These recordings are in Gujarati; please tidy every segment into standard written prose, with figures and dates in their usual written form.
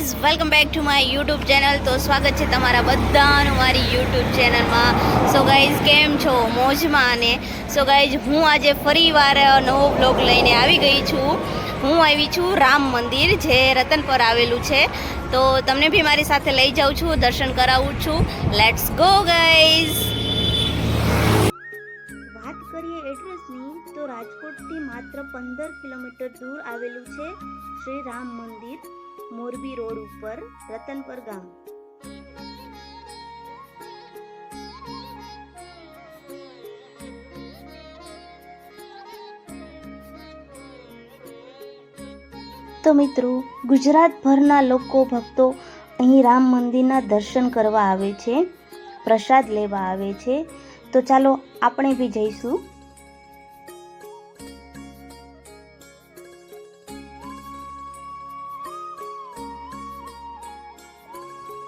Guys, welcome back to my YouTube channel. તો સ્વાગત છે તમારા બધાનું મારી યુટ્યુબ ચેનલમાં. સો ગાઈઝ, કેમ છો? મોજમાં ને? સો ગાઈઝ, હું આજે ફરીવાર નવો બ્લોગ લઈને આવી ગઈ છું. હું આવી છું રામ મંદિર, જે રતન પર આવેલું છે. તો તમને બી મારી સાથે લઈ જાઉં છું, દર્શન કરાવું છું. Let's go guys. વાત કરીએ એડ્રેસની, તો રાજકોટથી માત્ર 15 કિલોમીટર દૂર આવેલું છે શ્રી રામ મંદિર, મોરબી રોડ ઉપર, રતનપર ગામ. તો મિત્રો, ગુજરાતભરના લોકો ભક્તો અહીં રામ મંદિરના દર્શન કરવા આવે છે, પ્રસાદ લેવા આવે છે. તો ચાલો આપણે બી જઈશું.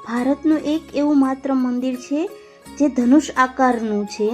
ભારતનું એક એવું માત્ર મંદિર છે જે ધનુષ આકારનું છે.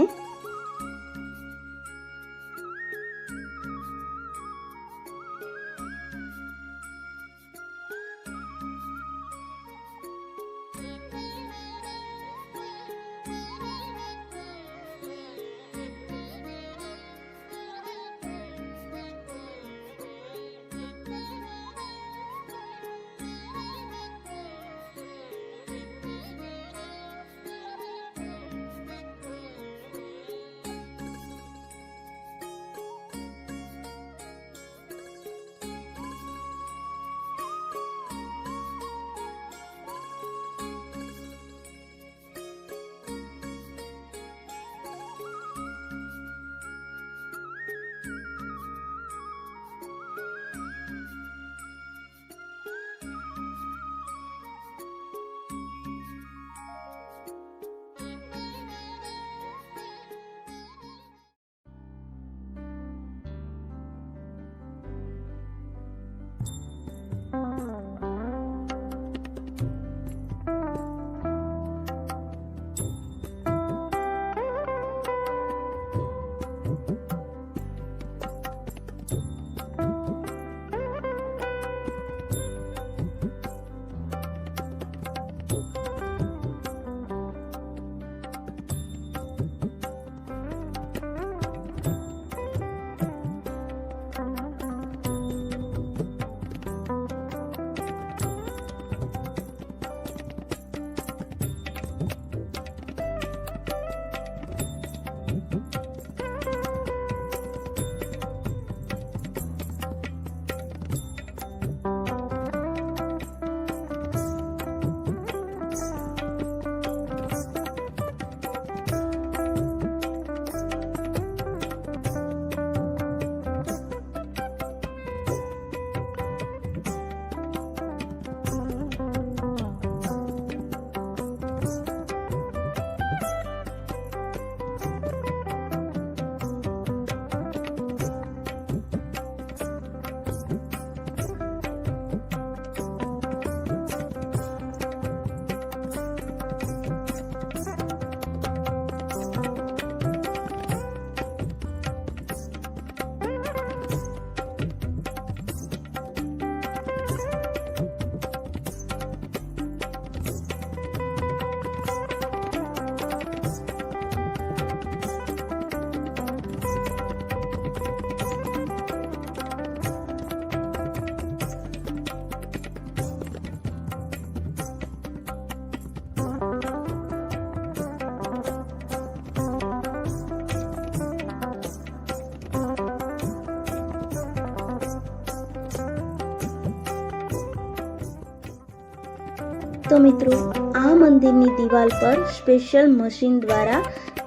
તો મિત્રો, આ મંદિરની દિવાલ પર સ્પેશિયલ મશીન દ્વારા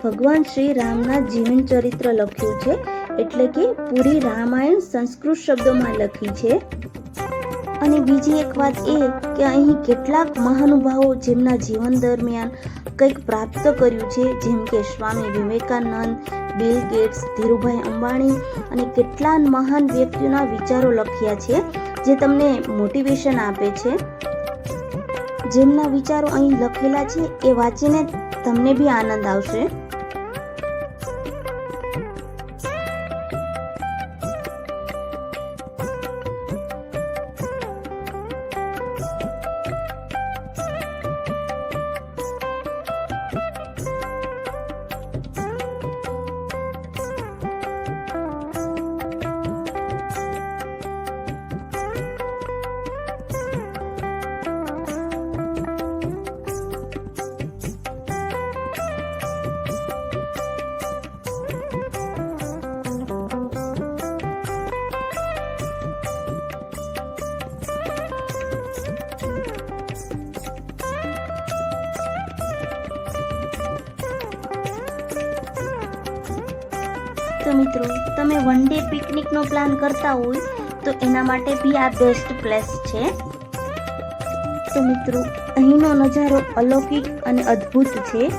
ભગવાન શ્રી રામના જીવન ચરિત્ર લખ્યું છે, એટલે કે પૂરી રામાયણ સંસ્કૃત શબ્દોમાં લખી છે. અને બીજી એક વાત એ કે અહીં કેટલાક મહાનુભાવો જેમના જીવન દરમિયાન કંઈક પ્રાપ્ત કર્યું છે, જેમ કે સ્વામી વિવેકાનંદ, બિલ ગેટ્સ, ધીરુભાઈ અંબાણી અને કેટલાક મહાન વ્યક્તિઓના વિચારો લખ્યા છે, જે તમને મોટિવેશન આપે છે. જેમના વિચારો અહીં લખેલા છે એ વાંચીને તમને બી આનંદ આવશે. તો મિત્રો તમે વન ડે પિકનિકનો પ્લાન કરતા હોય તો એના માટે બી આ બેસ્ટ પ્લેસ છે. તો મિત્રો અહીંનો નજારો અલૌકિક અને અદ્ભુત છે.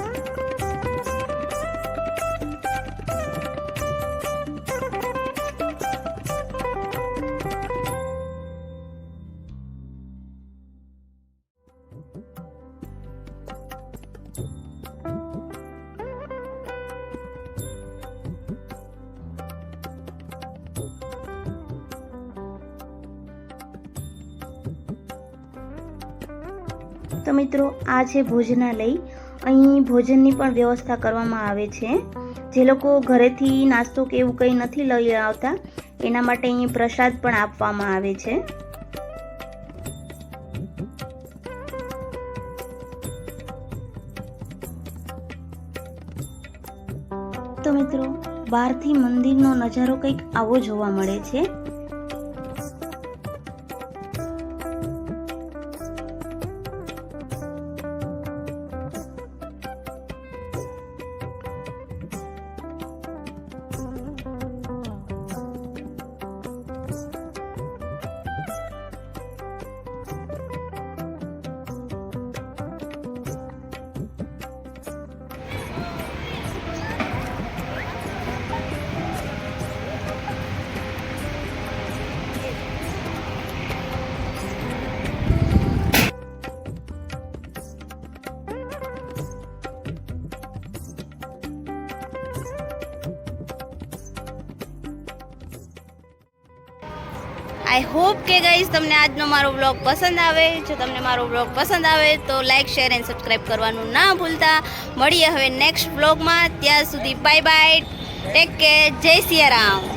તો મિત્રો આ છે ભોજનાલય. અહીં ભોજનની પણ વ્યવસ્થા કરવામાં આવે છે. જે લોકો ઘરેથી નાસ્તો કે એવું કંઈ નથી લઈ આવતા એના માટે અહીં પ્રસાદ પણ આપવામાં આવે છે. તો મિત્રો બહારથી મંદિરનો નજારો કંઈક આવો જોવા મળે છે. આઈ હોપ કે ગાઈઝ તમને આજનો મારો વ્લોગ પસંદ આવે. જો તમને મારો વ્લોગ પસંદ આવે તો લાઇક, શેર એન્ડ સબસ્ક્રાઈબ કરવાનું ના ભૂલતા. મળીએ હવે નેક્સ્ટ વ્લોગમાં. ત્યાં સુધી બાય બાય, ટેક કેર, જય સિયારામ.